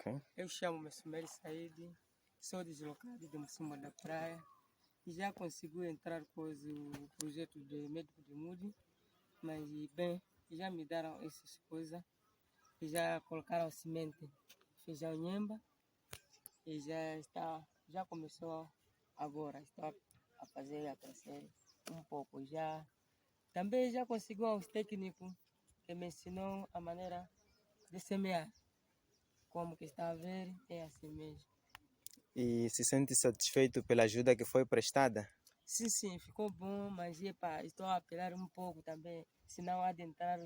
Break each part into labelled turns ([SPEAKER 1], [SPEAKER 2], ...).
[SPEAKER 1] Ok.
[SPEAKER 2] Eu chamo-me Sumer Said, sou deslocado de Mocimboa da Praia e já consegui entrar com o projeto de médico de mude, mas bem, já me deram essas coisas e já colocaram semente, feijão nhemba e já começou agora, estou a fazer a crescer um pouco já. Também já consegui uns técnicos que me ensinou a maneira de semear. Como que está a ver, é assim mesmo.
[SPEAKER 1] E se sente satisfeito pela ajuda que foi prestada?
[SPEAKER 2] Sim, ficou bom, mas epa, estou a apelar um pouco também, senão há de entrar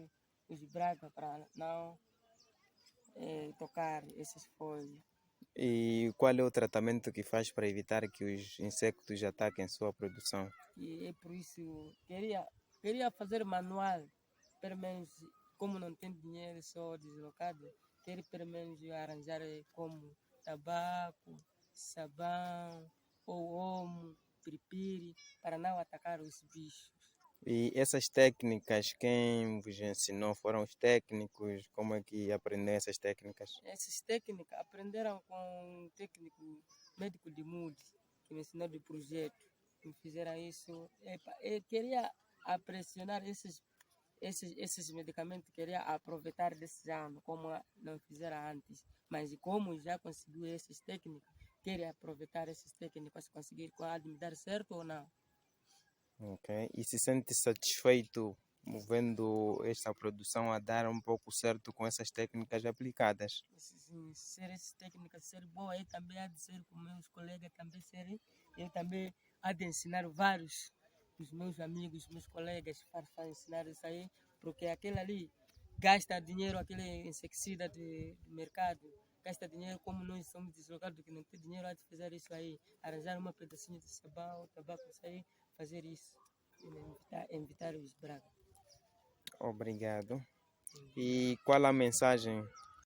[SPEAKER 2] os bracas para não tocar essas folhas.
[SPEAKER 1] E qual é o tratamento que faz para evitar que os insectos ataquem sua produção?
[SPEAKER 2] E é por isso queria fazer manual, pelo menos como não tem dinheiro, só deslocado, quero pelo menos arranjar como tabaco, sabão ou omo, piripiri, para não atacar os bichos.
[SPEAKER 1] E essas técnicas, quem vos ensinou foram os técnicos? Como é que aprendem essas técnicas?
[SPEAKER 2] Essas técnicas aprenderam com um técnico médico de mude, que me ensinou de projeto. Me fizeram isso. Epa, eu queria pressionar esses medicamentos, queria aproveitar desse ano, como não fizeram antes. Mas como já conseguiu essas técnicas, queria aproveitar essas técnicas, conseguir me dar certo ou não.
[SPEAKER 1] Ok. E se sente satisfeito vendo esta produção a dar um pouco certo com essas técnicas aplicadas?
[SPEAKER 2] Ser essas técnicas ser boa, eu também há de ser com meus colegas, também ser, eu também há de ensinar vários dos meus amigos, meus colegas, para ensinar isso aí, porque aquele ali gasta dinheiro, aquele inseticida de mercado, gasta dinheiro, como nós somos deslocados que não tem dinheiro, há de fazer isso aí, arranjar uma pedacinho de sabão, tabaco, isso aí, fazer isso, e evitar os bragas.
[SPEAKER 1] Obrigado. E qual a mensagem